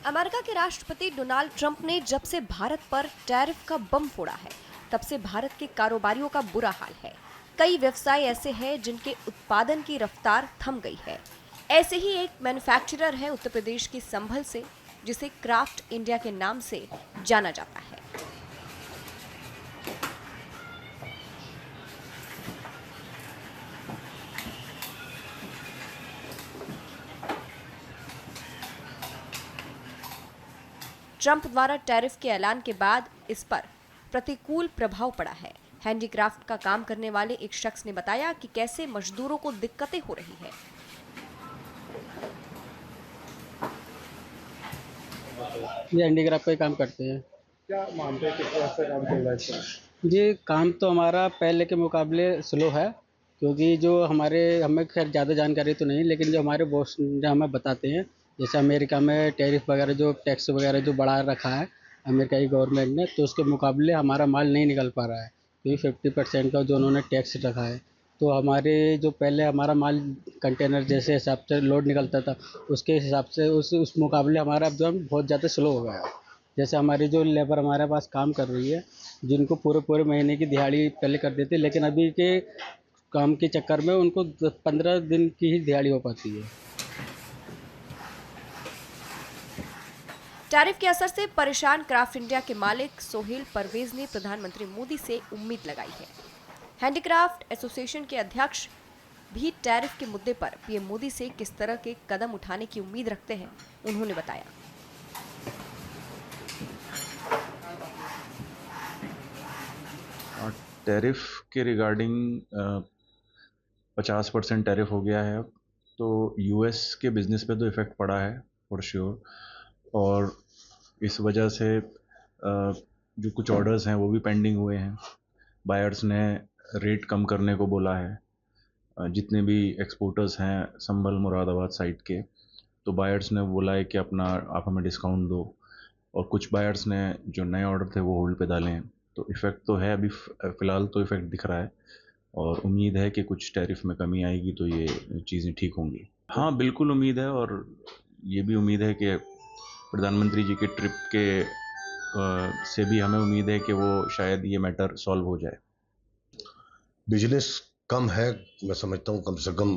America के राष्ट्रपति Donald Trump ने जब से भारत पर टैरिफ का बम फोड़ा है, तब से भारत के कारोबारियों का बुरा हाल है। कई व्यवसाय ऐसे हैं जिनके उत्पादन की रफ्तार थम गई है। ऐसे ही एक मैन्युफैक्चरर है उत्तर प्रदेश के संभल से, जिसे क्राफ्ट इंडिया के नाम से जाना जाता है। ट्रंप द्वारा टैरिफ के ऐलान के बाद इस पर प्रतिकूल प्रभाव पड़ा है। हैंडीक्राफ्ट का काम करने वाले एक शख्स ने बताया कि कैसे मजदूरों को दिक्कतें हो रही है। ये हैंडीक्राफ्ट का ही काम करते हैं। क्या मानते हैं किस तरह से काम चल रहा है इसका? जी, काम तो हमारा पहले के मुकाबले स्लो है, क्योंकि जो हमें खैर ज़्यादा जानकारी तो नहीं, लेकिन जो हमारे बॉस जो हमें बताते हैं, जैसे अमेरिका में टैरिफ वगैरह जो टैक्स वगैरह जो बढ़ा रखा है अमेरिका की गवर्नमेंट ने, तो उसके मुकाबले हमारा माल नहीं निकल पा रहा है, क्योंकि 50% का जो उन्होंने टैक्स रखा है। तो हमारे जो पहले हमारा माल कंटेनर जैसे हिसाब से लोड निकलता था, उसके हिसाब से उस मुकाबले हमारा अब जो है बहुत ज़्यादा स्लो हो गया है। जैसे हमारी जो लेबर हमारे पास काम कर रही है, जिनको पूरे पूरे महीने की दिहाड़ी पहले कर देते, लेकिन अभी के काम के चक्कर में उनको 15 दिन की ही दिहाड़ी हो पाती है। टैरिफ के असर से परेशान क्राफ्ट इंडिया के मालिक सोहेल परवेज ने प्रधानमंत्री मोदी से उम्मीद लगाई है। हैंडीक्राफ्ट एसोसिएशन के अध्यक्ष भी टैरिफ के मुद्दे पर पीएम मोदी से किस तरह के कदम उठाने की उम्मीद रखते हैं, उन्होंने बताया। टैरिफ के रिगार्डिंग 50% टैरिफ हो गया है अब, तो यूएस के बिज़नेस पे तो इफ़ेक्ट पड़ा है फॉर श्योर। और इस वजह से जो कुछ ऑर्डर्स हैं वो भी पेंडिंग हुए हैं। बायर्स ने रेट कम करने को बोला है। जितने भी एक्सपोर्टर्स हैं संभल मुरादाबाद साइड के, तो बायर्स ने बोला है कि आप हमें डिस्काउंट दो। और कुछ बायर्स ने जो नए ऑर्डर थे वो होल्ड पे डाले हैं। तो इफ़ेक्ट तो है अभी, फ़िलहाल तो इफ़ेक्ट दिख रहा है और उम्मीद है कि कुछ टैरिफ में कमी आएगी तो ये चीज़ें ठीक होंगी। हाँ, बिल्कुल उम्मीद है। और ये भी उम्मीद है कि प्रधानमंत्री जी के ट्रिप के से भी हमें उम्मीद है कि वो शायद ये मैटर सॉल्व हो जाए। बिजनेस कम है, मैं समझता हूँ कम से कम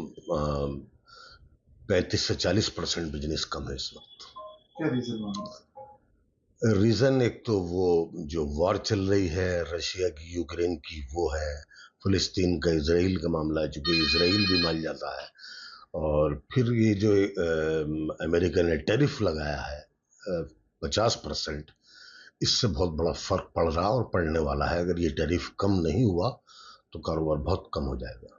35 से 40% बिजनेस कम है इस वक्त। क्या रीजन? रीज़न एक तो वो जो वॉर चल रही है रशिया की यूक्रेन की, वो है। फ़िलिस्तीन का इसराइल का मामला है, चूँकि इसराइल भी मान जाता है। और फिर ये जो अमेरिका ने टैरिफ लगाया है 50%, इससे बहुत बड़ा फ़र्क पड़ रहा और पड़ने वाला है। अगर ये टैरिफ कम नहीं हुआ तो कारोबार बहुत कम हो जाएगा।